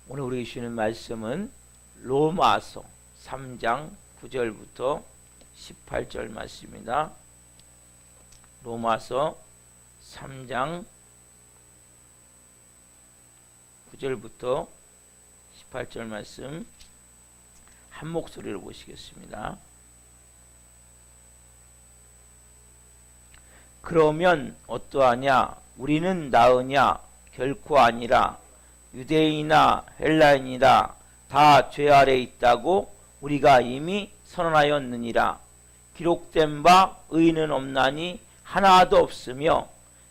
오늘 우리 주시는 말씀은 로마서 3장 9절부터 18절 말씀입니다. 로마서 3장 9절부터 18절 말씀 한 목소리로 보시겠습니다. 그러면 어떠하냐? 우리는 나으냐? 결코 아니라. 유대인이나 헬라인이나 다 죄 아래 있다고 우리가 이미 선언하였느니라. 기록된 바 의인은 없나니 하나도 없으며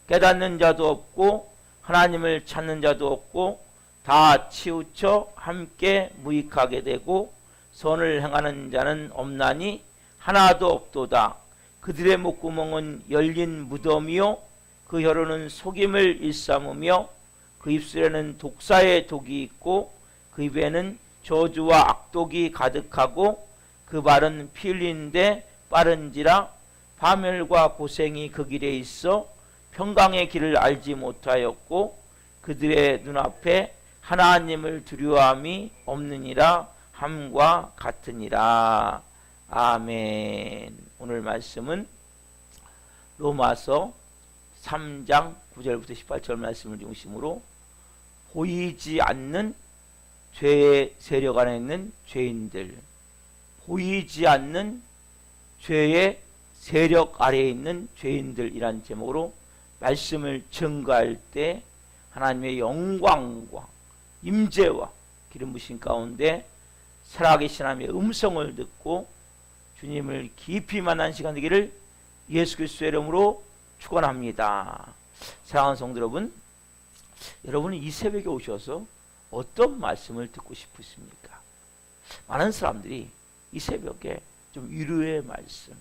깨닫는 자도 없고 하나님을 찾는 자도 없고 다 치우쳐 함께 무익하게 되고 선을 행하는 자는 없나니 하나도 없도다. 그들의 목구멍은 열린 무덤이요 그 혀로는 속임을 일삼으며 그 입술에는 독사의 독이 있고 그 입에는 저주와 악독이 가득하고 그 발은 피 흘리는데 빠른지라. 파멸과 고생이 그 길에 있어 평강의 길을 알지 못하였고 그들의 눈앞에 하나님을 두려워함이 없느니라 함과 같으니라. 아멘. 오늘 말씀은 로마서 3장 9절부터 18절 말씀을 중심으로 보이지 않는 죄의 세력 안에 있는 죄인들, 보이지 않는 죄의 세력 아래에 있는 죄인들이란 제목으로 말씀을 증거할 때 하나님의 영광과 임재와 기름 부신 가운데 살아계신 하나님의 음성을 듣고 주님을 깊이 만난 시간 되기를 예수 그리스도의 이름으로 축원합니다. 사랑하는 성도 여러분, 여러분은 이 새벽에 오셔서 어떤 말씀을 듣고 싶으십니까? 많은 사람들이 이 새벽에 좀 위로의 말씀,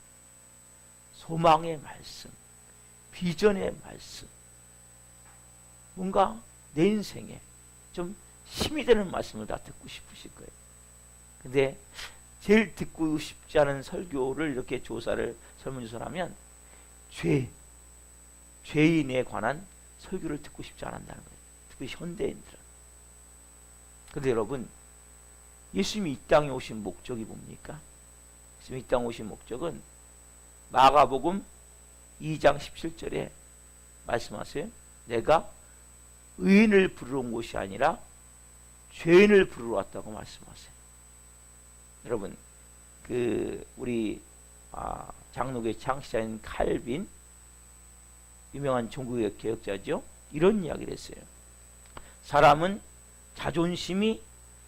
소망의 말씀, 비전의 말씀, 뭔가 내 인생에 좀 힘이 되는 말씀을 다 듣고 싶으실 거예요. 근데 제일 듣고 싶지 않은 설교를 이렇게 조사를 설문조사하면 죄인에 관한 설교를 듣고 싶지 않는다는 거예요. 특히 현대인들은. 그런데 여러분, 예수님이 이 땅에 오신 목적이 뭡니까? 예수님이 이 땅에 오신 목적은 마가복음 2장 17절에 말씀하세요. 내가 의인을 부르러 온 것이 아니라 죄인을 부르러 왔다고 말씀하세요. 여러분, 우리 장로교의 창시자인 칼빈, 유명한 종교개혁 개혁자죠. 이런 이야기를 했어요. 사람은 자존심이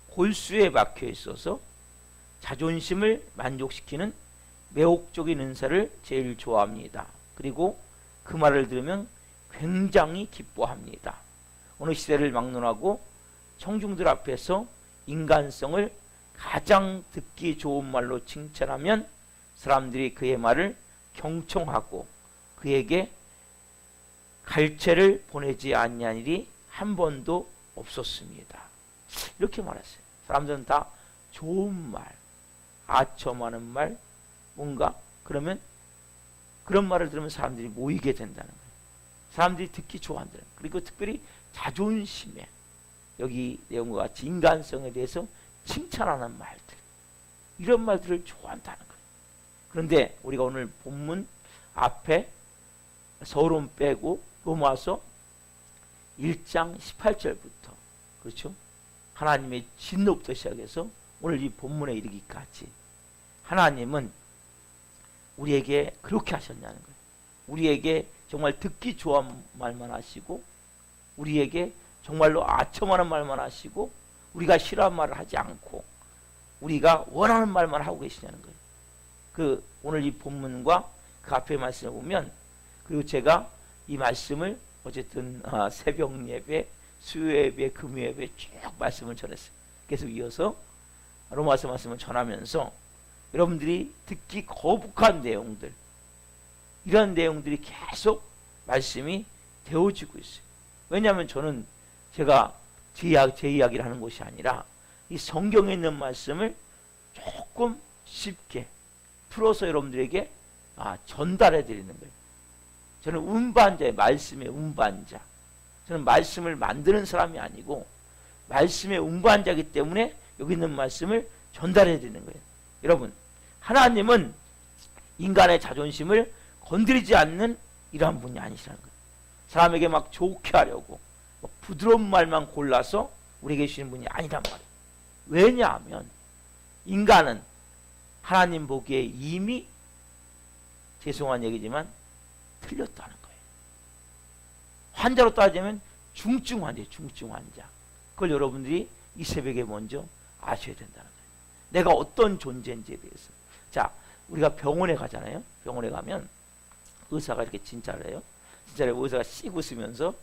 골수에 박혀 있어서 자존심을 만족시키는 매혹적인 은사를 제일 좋아합니다. 그리고 그 말을 들으면 굉장히 기뻐합니다. 어느 시대를 막론하고 청중들 앞에서 인간성을 가장 듣기 좋은 말로 칭찬하면 사람들이 그의 말을 경청하고 그에게 갈채를 보내지 아니한 일이 한 번도 없었습니다. 이렇게 말했어요. 사람들은 다 좋은 말, 아첨하는 말, 뭔가 그러면 그런 말을 들으면 사람들이 모이게 된다는 거예요. 사람들이 듣기 좋아한다는 거예요. 그리고 특별히 자존심에 여기 내용과 같이 인간성에 대해서 칭찬하는 말들, 이런 말들을 좋아한다는 거예요. 그런데 우리가 오늘 본문 앞에 서론 빼고 로마서 1장 18절부터, 그렇죠? 하나님의 진노부터 시작해서 오늘 이 본문에 이르기까지 하나님은 우리에게 그렇게 하셨냐는 거예요. 우리에게 정말 듣기 좋은 말만 하시고 우리에게 정말로 아첨하는 말만 하시고 우리가 싫어하는 말을 하지 않고 우리가 원하는 말만 하고 계시냐는 거예요. 오늘 이 본문과 그 앞에 말씀을 보면, 그리고 제가 이 말씀을 어쨌든 새벽 예배, 수요 예배, 금요 예배 쭉 말씀을 전했어요. 계속 이어서 로마서 말씀을 전하면서 여러분들이 듣기 거북한 내용들, 이런 내용들이 계속 말씀이 되어지고 있어요. 왜냐하면 저는 제가 제 이야기를 하는 것이 아니라 이 성경에 있는 말씀을 조금 쉽게 풀어서 여러분들에게 전달해 드리는 거예요. 저는 운반자예요. 말씀의 운반자. 저는 말씀을 만드는 사람이 아니고 말씀의 운반자이기 때문에 여기 있는 말씀을 전달해 드리는 거예요. 여러분, 하나님은 인간의 자존심을 건드리지 않는 이러한 분이 아니시라는 거예요. 사람에게 막 좋게 하려고 막 부드러운 말만 골라서 우리에게 주시는 분이 아니란 말이에요. 왜냐하면 인간은 하나님 보기에 이미, 죄송한 얘기지만 틀렸다는 거예요. 환자로 따지면 중증 환자예요. 중증 환자. 그걸 여러분들이 이 새벽에 먼저 아셔야 된다는 거예요. 내가 어떤 존재인지에 대해서. 자, 우리가 병원에 가잖아요. 병원에 가면 의사가 이렇게 진찰을 해요. 진찰에 의사가 씩 웃으면서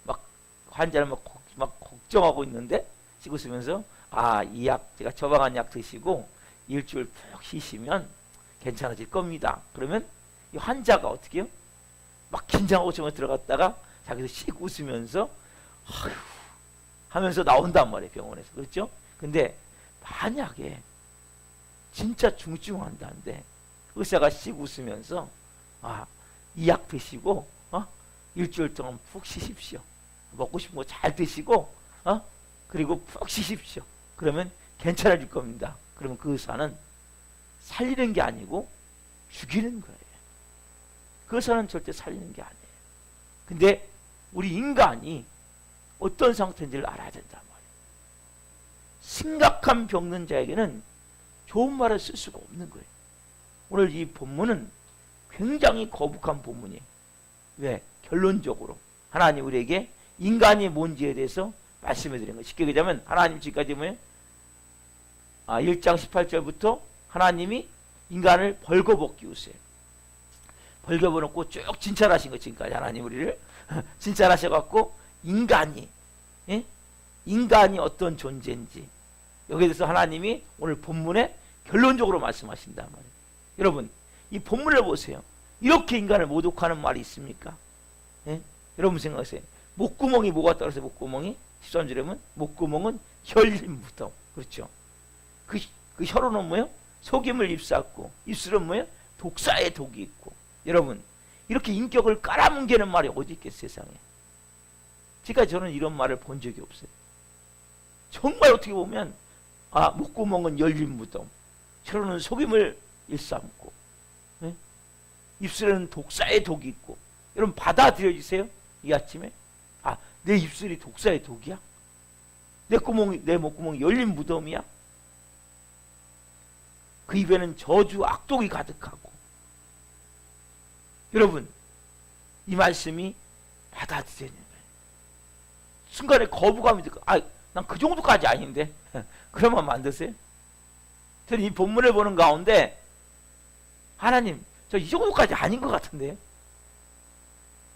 막 환자를 막 걱정하고 있는데 씩 웃으면서, 아, 이 약, 제가 처방한 약 드시고 일주일 푹 쉬시면 괜찮아질 겁니다. 그러면 이 환자가 어떻게 해요? 막 긴장하고 처음에 들어갔다가 자기도 씩 웃으면서 아휴 하면서 나온단 말이에요. 병원에서. 그렇죠? 근데 만약에 진짜 중증환자인데 의사가 씩 웃으면서, 아, 이 약 드시고 일주일 동안 푹 쉬십시오. 먹고 싶은 거 잘 드시고 그리고 푹 쉬십시오. 그러면 괜찮아질 겁니다. 그러면 그 의사는 살리는 게 아니고 죽이는 거예요. 그 의사는 절대 살리는 게 아니에요. 근데 우리 인간이 어떤 상태인지를 알아야 된단 말이에요. 심각한 병든 자에게는 좋은 말을 쓸 수가 없는 거예요. 오늘 이 본문은 굉장히 거북한 본문이에요. 왜? 결론적으로 하나님 우리에게 인간이 뭔지에 대해서 말씀해 드린 거예요. 쉽게 얘기하면 하나님 지금까지 뭐예요? 1장 18절부터 하나님이 인간을 벌거벗기우세요. 벌거벗고 쭉 진찰하신 거. 지금까지 하나님 우리를 진찰하셔갖고 인간이 어떤 존재인지 여기에 대해서 하나님이 오늘 본문에 결론적으로 말씀하신단 말이에요. 여러분, 이 본문을 보세요. 이렇게 인간을 모독하는 말이 있습니까? 여러분 생각하세요. 목구멍이 뭐가 따라서 목구멍이 13절에 보면 목구멍은 열린 무덤. 그렇죠? 그 혀로는 뭐예요? 속임을 입쌌고 입술은 뭐예요? 독사의 독이 있고. 여러분, 이렇게 인격을 깔아뭉개는 말이 어디 있겠어요, 세상에. 지금까지 저는 이런 말을 본 적이 없어요. 정말 어떻게 보면 목구멍은 열린 무덤, 혀로는 속임을 일삼고 입술에는 독사의 독이 있고. 여러분 받아들여지세요? 이 아침에 내 입술이 독사의 독이야? 내 목구멍이 열린 무덤이야? 그 입에는 저주 악독이 가득하고. 여러분, 이 말씀이 받아들여지는 거예요. 순간에 거부감이 들고, 난 그 정도까지 아닌데 그러면 안 되세요? 저는 이 본문을 보는 가운데 하나님, 저 이 정도까지 아닌 것 같은데요?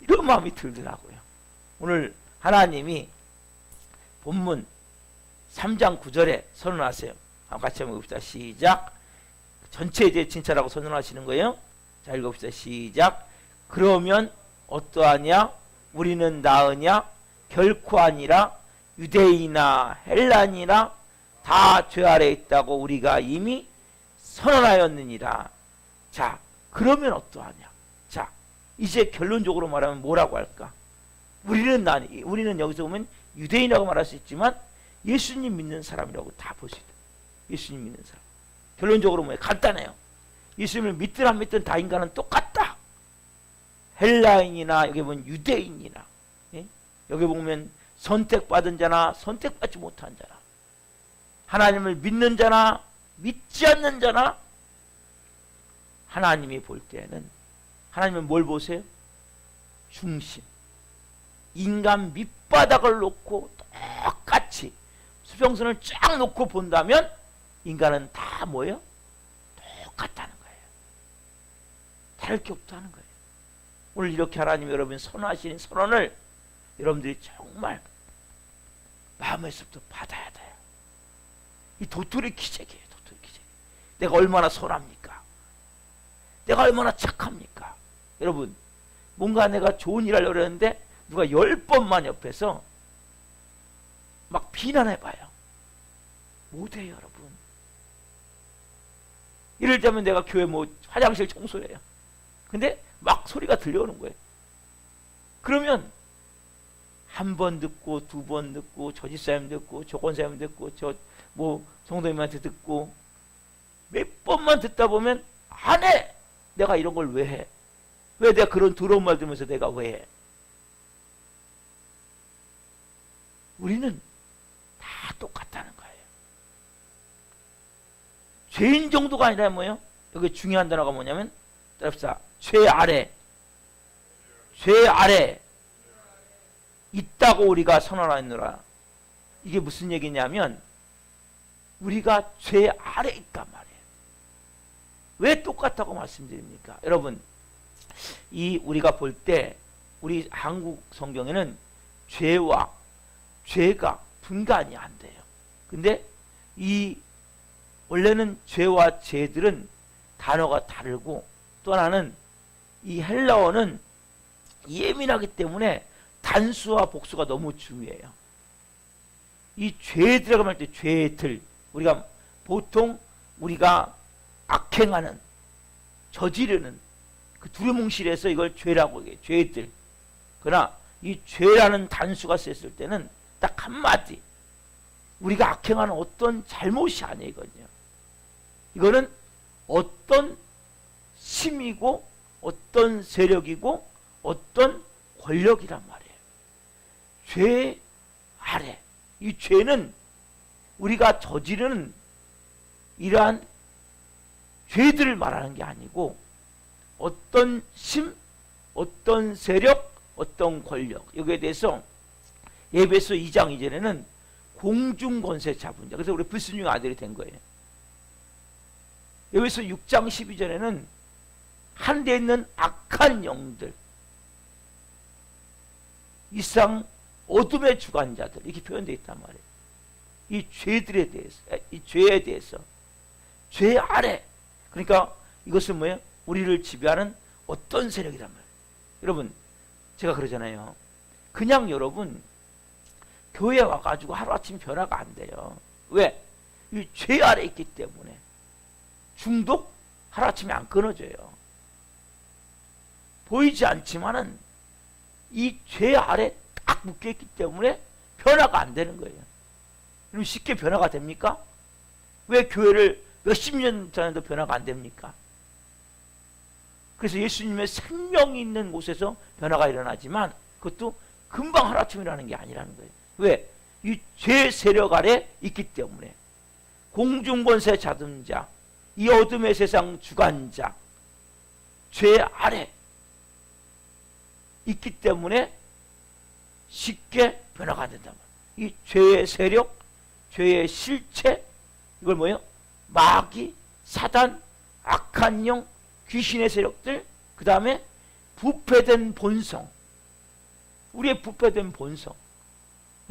이런 마음이 들더라고요. 오늘 하나님이 본문 3장 9절에 선언하세요. 같이 한번 읽읍시다. 시작. 전체 이제 진찰하고 선언하시는 거예요. 자, 읽읍시다. 시작. 그러면 어떠하냐? 우리는 나으냐? 결코 아니라. 유대인이나 헬란이나 다 죄 아래 있다고 우리가 이미 선언하였느니라. 자, 그러면 어떠하냐? 자, 이제 결론적으로 말하면 뭐라고 할까? 우리는 여기서 보면 유대인이라고 말할 수 있지만 예수님 믿는 사람이라고 다 볼 수 있다. 예수님 믿는 사람. 결론적으로 뭐예요? 간단해요. 예수님을 믿든 안 믿든 다 인간은 똑같다. 헬라인이나 여기 보면 유대인이나, 여기 보면 선택받은 자나 선택받지 못한 자나, 하나님을 믿는 자나 믿지 않는 자나, 하나님이 볼 때에는 하나님은 뭘 보세요? 중심. 인간 밑바닥을 놓고 똑같이 수평선을 쫙 놓고 본다면 인간은 다 뭐예요? 똑같다는 거예요. 다를 게 없다는 거예요. 오늘 이렇게 하나님이 여러분 선언하시는 선언을 여러분들이 정말 마음에서부터 받아야 돼요. 이 도토리 기적이에요. 도토리 기적. 내가 얼마나 선합니까? 내가 얼마나 착합니까? 여러분, 뭔가 내가 좋은 일 하려고 그러는데 누가 10번만 옆에서 막 비난해봐요. 못해요, 여러분. 예를 들면 내가 교회 화장실 청소를 해요. 근데 막 소리가 들려오는 거예요. 그러면 한 번 듣고 두 번 듣고 저 집사님 듣고 저 권사님 듣고 저 뭐 성도님한테 듣고 몇 번만 듣다 보면 안 해. 내가 이런 걸 왜 해? 왜 내가 그런 더러운 말 들으면서 내가 왜 해? 우리는 다 똑같다는 거예요. 죄인 정도가 아니라 뭐예요? 여기 중요한 단어가 뭐냐면 따릅시다. 죄 아래 있다고 우리가 선언하느라. 이게 무슨 얘기냐면 우리가 죄 아래 있단 말이에요. 왜 똑같다고 말씀드립니까? 여러분, 이 우리가 볼 때 우리 한국 성경에는 죄와 죄가 분간이 안 돼요. 근데 이 원래는 죄와 죄들은 단어가 다르고, 또 하나는 이 헬라어는 예민하기 때문에 단수와 복수가 너무 중요해요. 이 죄들이라고 할 때 죄들, 우리가 보통 우리가 악행하는, 저지르는 그 두루뭉실해서 이걸 죄라고 해요. 죄들. 그러나 이 죄라는 단수가 쓰였을 때는 딱 한마디, 우리가 악행하는 어떤 잘못이 아니거든요. 이거는 어떤 힘이고 어떤 세력이고 어떤 권력이란 말이에요. 죄 아래. 이 죄는 우리가 저지르는 이러한 죄들을 말하는 게 아니고 어떤 힘, 어떤 세력, 어떤 권력, 여기에 대해서 에베소 2장 이전에는 공중권세 잡은 자, 그래서 우리 불순종의 아들이 된 거예요. 에베소 6장 12절에는 하늘에 있는 악한 영들, 이상 어둠의 주관자들, 이렇게 표현되어 있단 말이에요. 이 죄들에 대해서, 이 죄에 대해서, 죄 아래. 그러니까 이것은 뭐예요? 우리를 지배하는 어떤 세력이란 말이에요. 여러분, 제가 그러잖아요. 그냥 여러분 교회 와가지고 하루아침 변화가 안 돼요. 왜? 이 죄 아래 있기 때문에. 중독 하루아침에 안 끊어져요. 보이지 않지만은 이 죄 아래 딱 묶여있기 때문에 변화가 안 되는 거예요. 그럼 쉽게 변화가 됩니까? 왜 교회를 몇십 년 전에도 변화가 안 됩니까? 그래서 예수님의 생명이 있는 곳에서 변화가 일어나지만 그것도 금방 하루아침이라는 게 아니라는 거예요. 왜? 이 죄 세력 아래 있기 때문에. 공중권세 잡은 자, 이 어둠의 세상 주관자, 죄 아래 있기 때문에 쉽게 변화가 안 된단 말이에요. 이 죄의 세력, 죄의 실체, 이걸 뭐예요? 마귀, 사단, 악한 영, 귀신의 세력들, 그 다음에 부패된 본성, 우리의 부패된 본성,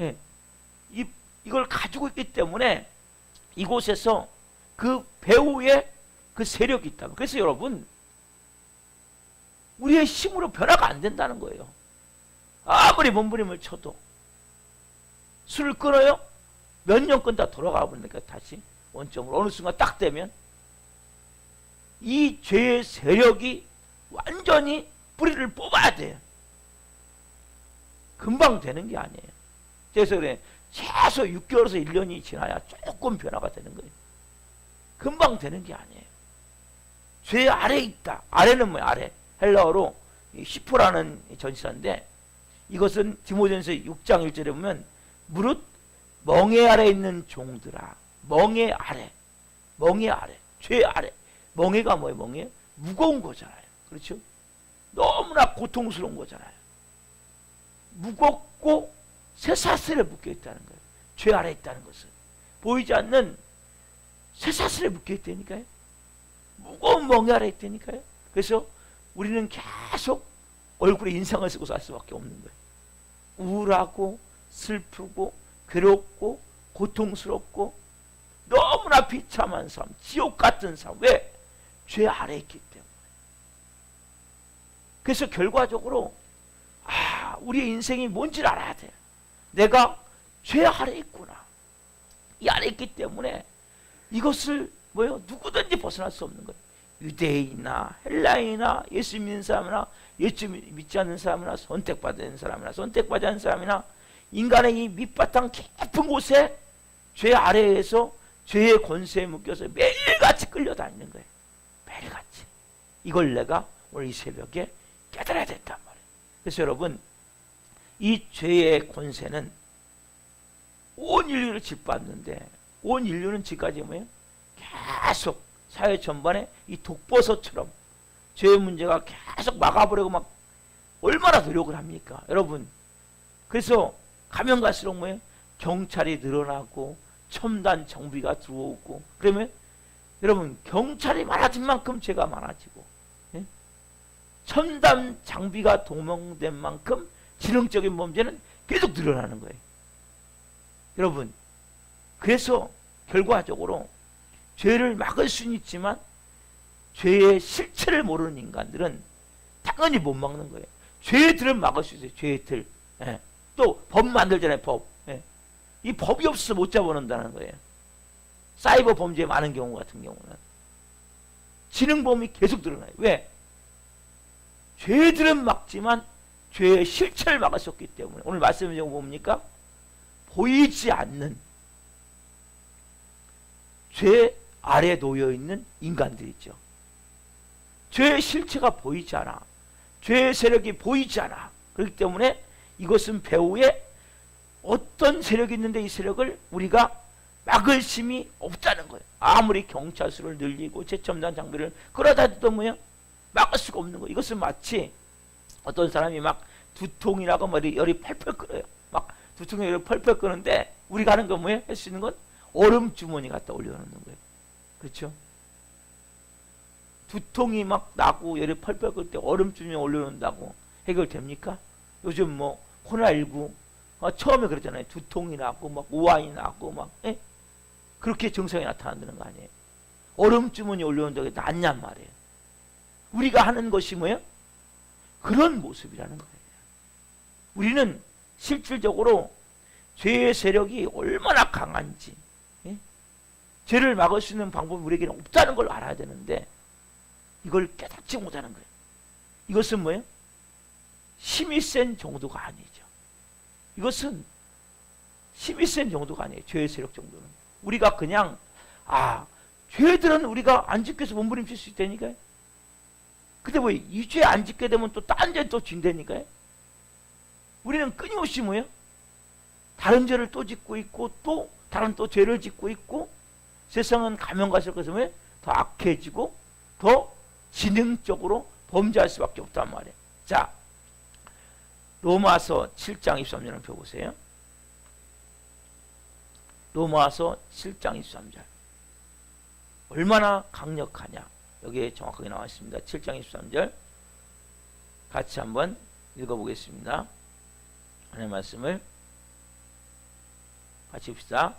예. 이걸 가지고 있기 때문에 이곳에서 그 배후에 그 세력이 있다. 그래서 여러분, 우리의 힘으로 변화가 안 된다는 거예요. 아무리 몸부림을 쳐도. 술을 끊어요? 몇 년 끊다 돌아가 버리니까 다시 원점으로 어느 순간 딱 되면 이 죄의 세력이 완전히 뿌리를 뽑아야 돼요. 금방 되는 게 아니에요. 그래서 그래, 최소 6개월에서 1년이 지나야 조금 변화가 되는 거예요. 금방 되는 게 아니에요. 죄 아래에 있다. 아래는 뭐야? 아래. 헬라어로 시포라는 전치사인데, 이것은 디모데전서 6장 1절에 보면 무릇 멍에 아래 있는 종들아. 멍에 아래. 멍에 아래. 죄 아래. 멍에가 뭐예요? 멍에? 무거운 거잖아요. 그렇죠? 너무나 고통스러운 거잖아요. 무겁고 쇠사슬에 묶여 있다는 거예요. 죄 아래 있다는 것은. 보이지 않는 쇠사슬에 묶여 있다니까요. 무거운 멍에 아래 있다니까요. 그래서 우리는 계속 얼굴에 인상을 쓰고 살 수밖에 없는 거예요. 우울하고 슬프고 괴롭고 고통스럽고 너무나 비참한 삶, 지옥 같은 삶. 왜? 죄 아래 있기 때문에. 그래서 결과적으로 우리의 인생이 뭔지를 알아야 돼요. 내가 죄 아래 있구나. 이 아래 있기 때문에 이것을 뭐요? 누구든지 벗어날 수 없는 거예요. 유대인이나 헬라인이나 예수 믿는 사람이나 예수 믿지 않는 사람이나 선택받은 사람이나 선택받지 않는 사람이나 인간의 이 밑바탕 깊은 곳에 죄 아래에서 죄의 권세에 묶여서 매일같이 끌려다니는 거예요. 매일같이. 이걸 내가 오늘 이 새벽에 깨달아야 된단 말이에요. 그래서 여러분, 이 죄의 권세는 온 인류를 짓밟는데, 온 인류는 지금까지 뭐예요? 계속 사회 전반에 이 독버섯처럼 죄의 문제가 계속 막아보려고 막 얼마나 노력을 합니까? 여러분, 그래서 가면 갈수록 뭐예요? 경찰이 늘어나고 첨단 장비가 들어오고, 그러면 여러분, 경찰이 많아진 만큼 죄가 많아지고, 예? 첨단 장비가 동원된 만큼 지능적인 범죄는 계속 늘어나는 거예요. 여러분, 그래서 결과적으로 죄를 막을 수는 있지만 죄의 실체를 모르는 인간들은 당연히 못 막는 거예요. 죄의 틀은 막을 수 있어요. 죄의 틀. 예. 또 법 만들잖아요. 법. 예. 이 법이 없어서 못 잡아놓는다는 거예요. 사이버 범죄 많은 경우 같은 경우는 지능범이 계속 드러나요. 왜? 죄들은 막지만 죄의 실체를 막을 수 없기 때문에. 오늘 말씀을 뭡니까? 보이지 않는 죄 아래 놓여있는 인간들 있죠. 죄의 실체가 보이지 않아. 죄의 세력이 보이지 않아. 그렇기 때문에 이것은 배후에 어떤 세력이 있는데 이 세력을 우리가 막을 힘이 없다는 거예요. 아무리 경찰 수를 늘리고 최첨단 장비를 끌어다 해도 뭐야? 막을 수가 없는 거예요. 이것은 마치 어떤 사람이 막 두통이라고 열이 펄펄 끓어요. 막 두통에 열이 펄펄 끄는데 우리가 하는 건 뭐예요? 할 수 있는 건 얼음 주머니 갖다 올려놓는 거예요. 그렇죠? 두통이 막 나고 열이 펄펄 끓을 때 얼음 주머니 올려놓는다고 해결됩니까? 요즘 뭐 코로나19 처음에 그랬잖아요. 두통이 나고 막 우환이 나고 막 그렇게 증상이 나타난다는 거 아니에요. 얼음 주머니 올려놓는다고 낫냔 말이에요. 우리가 하는 것이 뭐예요? 그런 모습이라는 거예요. 우리는 실질적으로 죄의 세력이 얼마나 강한지, 죄를 막을 수 있는 방법이 우리에게는 없다는 걸 알아야 되는데 이걸 깨닫지 못하는 거예요. 이것은 뭐예요? 힘이 센 정도가 아니죠. 이것은 힘이 센 정도가 아니에요. 죄의 세력 정도는. 우리가 그냥 죄들은 우리가 안 짓게서 몸부림칠 수 있다니까요. 근데 뭐 이 죄 안 짓게 되면 또 딴 죄 또 진다니까요. 우리는 끊임없이 뭐예요? 다른 죄를 또 짓고 있고 또 다른 또 죄를 짓고 있고 세상은 가면 갈수록 그래서 뭐예요? 더 악해지고 더 지능적으로 범죄할 수밖에 없단 말이에요. 자, 로마서 7장 23절을 펴보세요. 로마서 7장 23절. 얼마나 강력하냐. 여기에 정확하게 나와 있습니다. 7장 23절. 같이 한번 읽어보겠습니다. 하나님의 말씀을 같이 봅시다.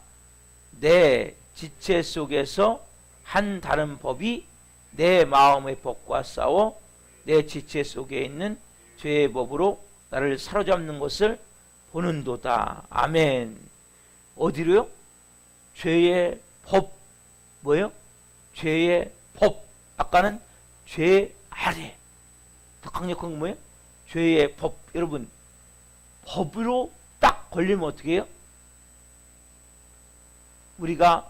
내 지체 속에서 한 다른 법이 내 마음의 법과 싸워 내 지체 속에 있는 죄의 법으로 나를 사로잡는 것을 보는도다. 아멘. 어디로요? 죄의 법. 뭐예요? 죄의 법. 아까는 죄 아래. 더 강력한 건 뭐예요? 죄의 법. 여러분, 법으로 딱 걸리면 어떻게 해요? 우리가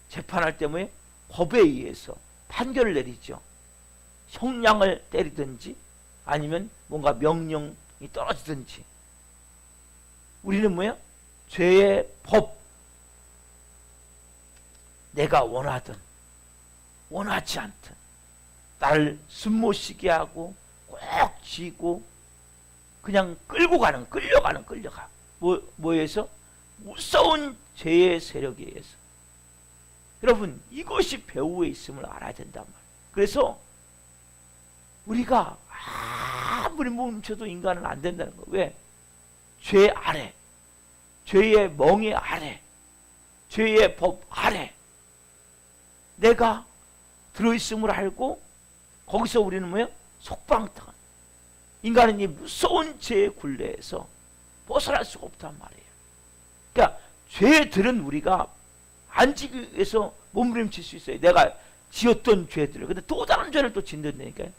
재판할 때 뭐예요? 법에 의해서 판결을 내리죠. 형량을 때리든지 아니면 뭔가 명령이 떨어지든지. 우리는 뭐예요? 죄의 법. 내가 원하든 원하지 않든 나를 숨못 쉬게 하고 꼭 쥐고 그냥 끌고 가는, 끌려가. 뭐에서? 무서운 죄의 세력에 의해서. 여러분, 이것이 배후에 있음을 알아야 된단 말이에요. 그래서 우리가 아무리 멈춰도 인간은 안 된다는 거예요. 왜? 죄 아래, 죄의 멍에 아래, 죄의 법 아래 내가 들어있음을 알고 거기서 우리는 뭐예요? 속방탕. 인간은 이 무서운 죄의 굴레에서 벗어날 수가 없단 말이에요. 그러니까 죄들은 우리가 안 지기 위해서 몸부림칠 수 있어요. 내가 지었던 죄들을, 근데 또 다른 죄를 또 짓는다니까요.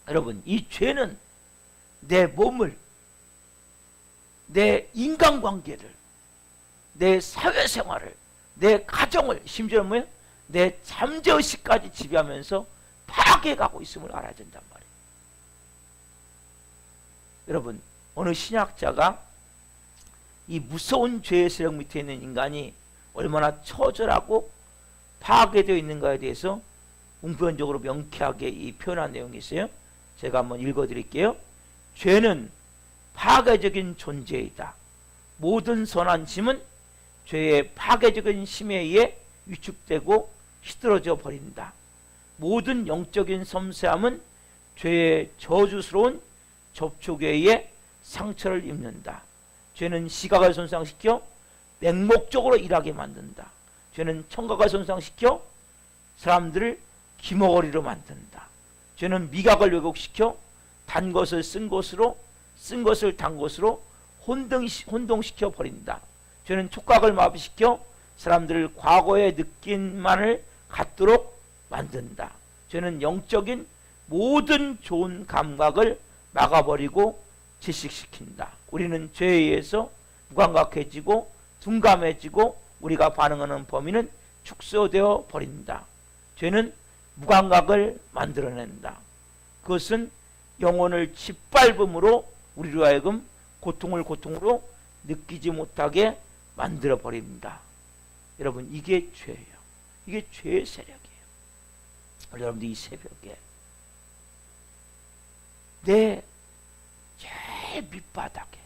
여러분, 이 죄는 내 몸을, 내 인간관계를, 내 사회생활을, 내 가정을, 심지어 뭐예요? 내 잠재의식까지 지배하면서 파괴가고 있음을 알아야 된단 말이에요. 여러분, 어느 신학자가 이 무서운 죄의 세력 밑에 있는 인간이 얼마나 처절하고 파괴되어 있는가에 대해서 웅변적으로 명쾌하게 이 표현한 내용이 있어요. 제가 한번 읽어드릴게요. 죄는 파괴적인 존재이다. 모든 선한 힘은 죄의 파괴적인 힘에 의해 위축되고 휘둘러져 버린다. 모든 영적인 섬세함은 죄의 저주스러운 접촉에 의해 상처를 입는다. 죄는 시각을 손상시켜 맹목적으로 일하게 만든다. 죄는 청각을 손상시켜 사람들을 기머거리로 만든다. 죄는 미각을 왜곡시켜 단 것을 쓴 것으로, 쓴 것을 단 것으로 혼동시켜 버린다. 죄는 촉각을 마비시켜 사람들을 과거의 느낌만을 갖도록 만든다. 죄는 영적인 모든 좋은 감각을 막아버리고 질식시킨다. 우리는 죄에 의해서 무감각해지고 둔감해지고 우리가 반응하는 범위는 축소되어 버린다. 죄는 무감각을 만들어낸다. 그것은 영혼을 짓밟음으로 우리로 하여금 고통을 고통으로 느끼지 못하게 만들어 버립니다. 여러분, 이게 죄예요. 이게 죄의 세력이에요. 여러분들, 이 새벽에 내 제일 밑바닥에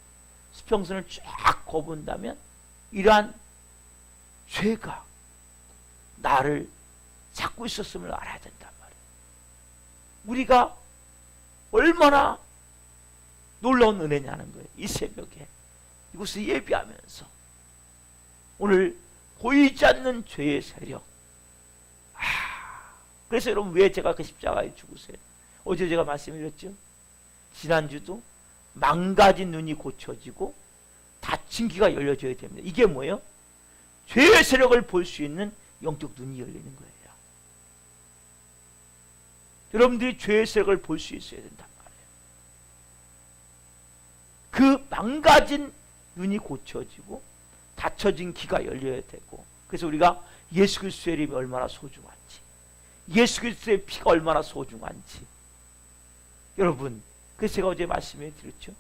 수평선을 쫙 거본다면 이러한 죄가 나를 찾고 있었음을 알아야 된단 말이에요. 우리가 얼마나 놀라운 은혜냐는 거예요. 이 새벽에 이곳을 예비하면서 오늘 보이지 않는 죄의 세력. 그래서 여러분, 왜 제가 그 십자가에 죽으세요? 어제 제가 말씀드렸죠. 지난주도 망가진 눈이 고쳐지고 닫힌 귀가 열려져야 됩니다. 이게 뭐예요? 죄의 세력을 볼 수 있는 영적 눈이 열리는 거예요. 여러분들이 죄의 세력을 볼 수 있어야 된단 말이에요. 그 망가진 눈이 고쳐지고 닫혀진 귀가 열려야 되고, 그래서 우리가 예수 그리스도의 이름이 얼마나 소중한지, 예수 그리스도의 피가 얼마나 소중한지, 여러분, 그래서 제가 어제 말씀해 드렸죠.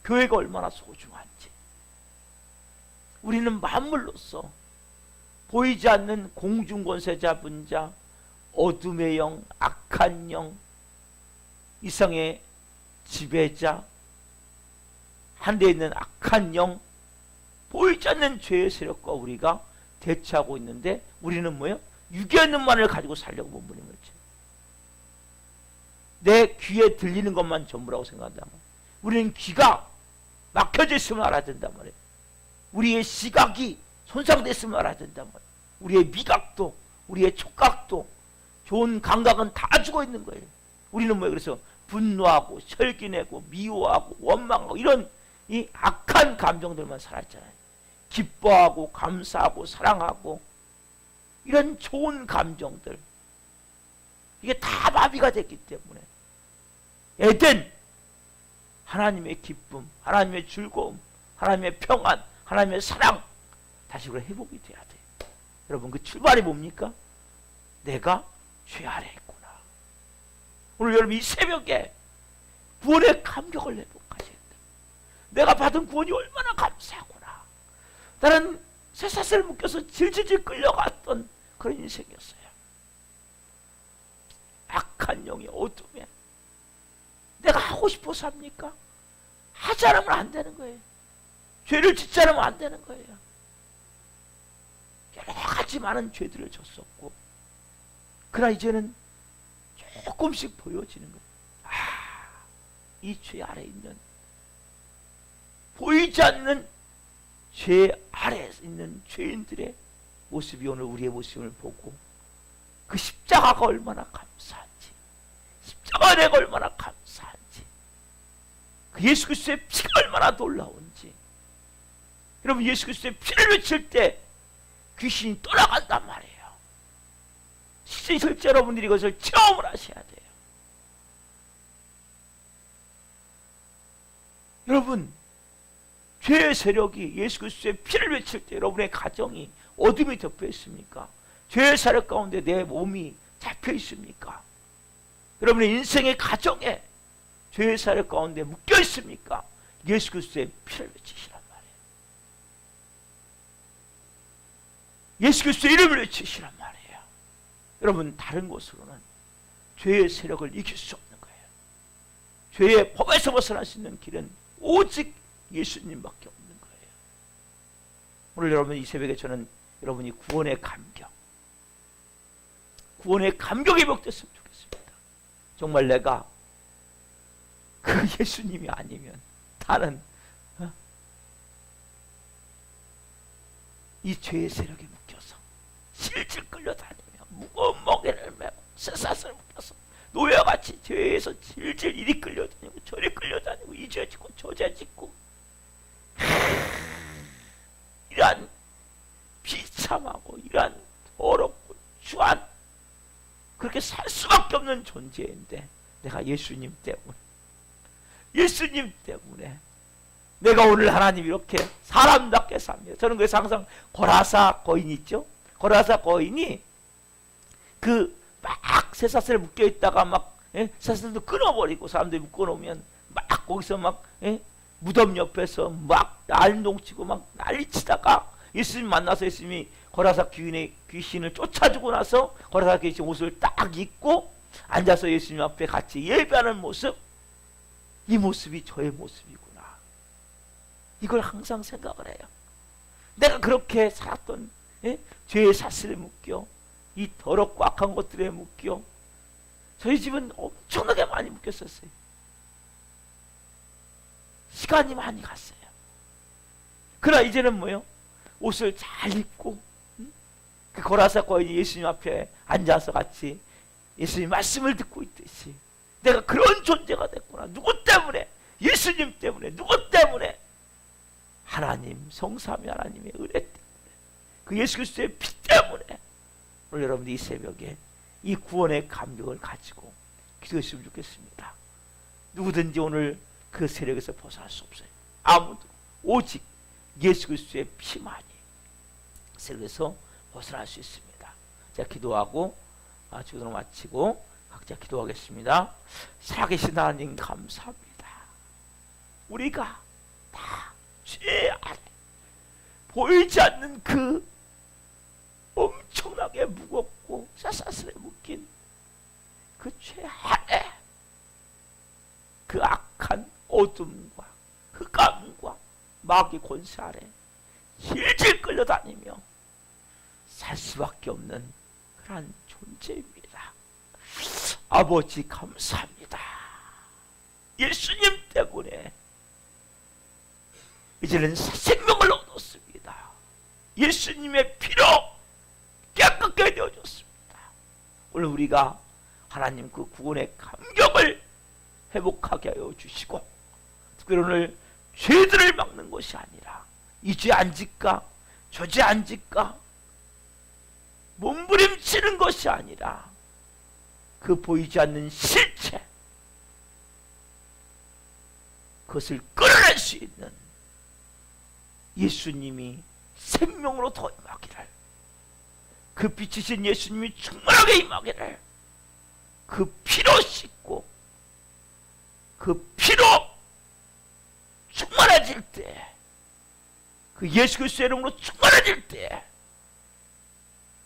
교회가 얼마나 소중한지. 우리는 만물로서 보이지 않는 공중권세 잡은 자, 어둠의 영, 악한 영, 이성의 지배자, 하늘에 있는 악한 영, 보이지 않는 죄의 세력과 우리가 대처하고 있는데, 우리는 뭐예요? 육의 눈만을 가지고 살려고 몸부림을 쳐. 내 귀에 들리는 것만 전부라고 생각한다면, 우리는 귀가 막혀져 있으면 알아야 된단 말이에요. 우리의 시각이 손상됐으면 알아야 된단 말이에요. 우리의 미각도, 우리의 촉각도, 좋은 감각은 다 죽어 있는 거예요. 우리는 뭐예요? 그래서 분노하고 혈기내고 미워하고 원망하고 이런 이 악한 감정들만 살았잖아요. 기뻐하고 감사하고 사랑하고 이런 좋은 감정들, 이게 다 마비가 됐기 때문에 에덴, 하나님의 기쁨, 하나님의 즐거움, 하나님의 평안, 하나님의 사랑, 다시 그걸 회복이 돼야 돼요. 여러분, 그 출발이 뭡니까? 내가 죄 아래 있구나. 오늘 여러분, 이 새벽에 구원의 감격을 회복하셔야 돼요. 내가 받은 구원이 얼마나 감사하구나. 나는 쇠사슬 묶여서 질질질 끌려갔던 그런 인생이었어요. 악한 영의 어둠에 내가 하고 싶어서 합니까? 하지 않으면 안 되는 거예요. 죄를 짓지 않으면 안 되는 거예요. 여러 가지 많은 죄들을 졌었고, 그러나 이제는 조금씩 보여지는 거예요. 이 죄 아래 있는, 보이지 않는 죄 아래에 있는 죄인들의 모습이 오늘 우리의 모습을 보고, 그 십자가가 얼마나 감사한지, 십자가 내가 얼마나 감사한지, 그 예수 그리스도의 피가 얼마나 놀라운지. 여러분, 예수 그리스도의 피를 외칠 때 귀신이 떠나간단 말이에요. 실제 여러분들이 이것을 체험을 하셔야 돼요. 여러분, 죄의 세력이 예수 그리스도의 피를 외칠 때 여러분의 가정이 어둠이 덮여 있습니까? 죄의 세력 가운데 내 몸이 잡혀 있습니까? 여러분의 인생의 가정에 죄의 세력 가운데 묶여 있습니까? 예수 그리스도의 피를 외치시란 말이에요. 예수 그리스도의 이름을 외치시란 말이에요. 여러분, 다른 곳으로는 죄의 세력을 이길 수 없는 거예요. 죄의 법에서 벗어날 수 있는 길은 오직 예수님밖에 없는 거예요. 오늘 여러분, 이 새벽에 저는 여러분이 구원의 감격이 회복됐으면 좋겠습니다. 정말 내가 그 예수님이 아니면 나는 이 죄의 세력에 묶여서 실질 끌려다니며 무거운 멍에를 메고 쇠사슬을 묶여서 노예같이 죄에서 질질 이리 끌려다니고 저리 끌려다니고 이 죄 짓고 저 죄 짓고 이러한 비참하고 이러한 더럽고 추한 그렇게 살 수밖에 없는 존재인데 내가 예수님 때문에 내가 오늘 하나님 이렇게 사람답게 삽니다. 저는 그래서 항상 고라사 거인 있죠? 고라사 거인이 그 막 쇠사슬에 묶여 있다가 막 쇠사슬도 끊어버리고 사람들이 묶어놓으면 막 거기서 막 무덤 옆에서 막 난동치고 막 난리치다가 예수님 만나서 예수님이 고라사 귀신을 쫓아주고 나서 고라사 귀신 옷을 딱 입고 앉아서 예수님 앞에 같이 예배하는 모습, 이 모습이 저의 모습이구나. 이걸 항상 생각을 해요. 내가 그렇게 살았던 죄의 사슬에 묶여 이 더럽고 악한 것들에 묶여 저희 집은 엄청나게 많이 묶였었어요. 시간이 많이 갔어요. 그러나 이제는 뭐요? 옷을 잘 입고 그 고라사 거인이 예수님 앞에 앉아서 같이 예수님 말씀을 듣고 있듯이 내가 그런 존재가 됐구나. 누구 때문에? 예수님 때문에. 누구 때문에? 하나님, 성삼위 하나님의 은혜 때문에, 그 예수 그리스도의 피 때문에. 오늘 여러분들 이 새벽에 이 구원의 감격을 가지고 기도했으면 좋겠습니다. 누구든지 오늘 그 세력에서 벗어날 수 없어요. 아무도. 오직 예수 그리스도의 피만이 세력에서 벗어날 수 있습니다. 자, 기도하고 기도를 마치고 각자 기도하겠습니다. 살아계신 하나님 감사합니다. 우리가 다 죄 아래 보이지 않는 그 엄청나게 무겁고 쇠사슬에 묶인 그 죄 아래 그 악한 어둠과 흑암과 마귀 권세 아래 질질 끌려다니며 살 수밖에 없는 그런 존재입니다. 아버지 감사합니다. 예수님 때문에 이제는 생명을 얻었습니다. 예수님의 피로 깨끗게 되어졌습니다. 오늘 우리가 하나님 그 구원의 감격을 회복하게 하여 주시고, 특별히 오늘 죄들을 막는 것이 아니라 이 죄 안 짓까 저 죄 안 짓까 몸부림치는 것이 아니라 그 보이지 않는 실체, 그것을 끌어낼 수 있는 예수님이 생명으로 더 임하기를, 그 빛이신 예수님이 충만하게 임하기를, 그 피로 씻고 그 피로 충만해질 때, 그 예수 그리스도의 이름으로 충만해질 때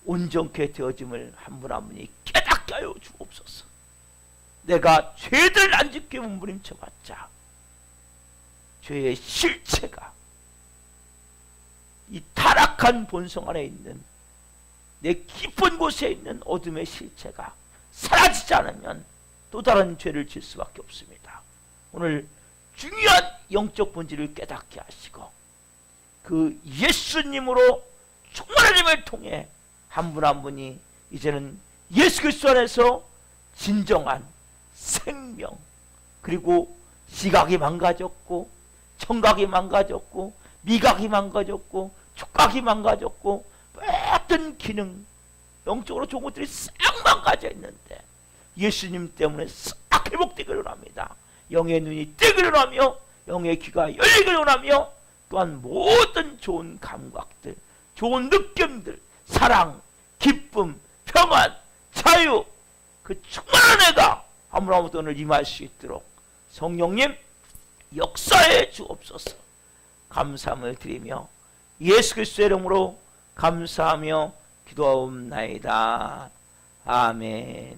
온전케 되어짐을 한 분 한 분이 깨닫게 하여 주옵소서. 내가 죄들 안 짓게 몸부림쳐봤자 죄의 실체가, 이 타락한 본성 안에 있는 내 깊은 곳에 있는 어둠의 실체가 사라지지 않으면 또 다른 죄를 질 수밖에 없습니다. 오늘 중요한 영적 본질을 깨닫게 하시고 그 예수님으로 충만함을 통해 한 분 한 분이 이제는 예수 그리스도 안에서 진정한 생명, 그리고 시각이 망가졌고 청각이 망가졌고 미각이 망가졌고 촉각이 망가졌고 모든 기능, 영적으로 좋은 것들이 싹 망가져 있는데 예수님 때문에 싹 회복되기를 원합니다. 영의 눈이 뜨기를 원하며 영의 귀가 열리기를 원하며 또한 모든 좋은 감각들, 좋은 느낌들, 사랑, 기쁨, 평안, 자유, 그 충만한 애가 아무라도 오늘 임할 수 있도록 성령님 역사해 주옵소서. 감사함을 드리며 예수 그리스도의 이름으로 감사하며 기도하옵나이다. 아멘.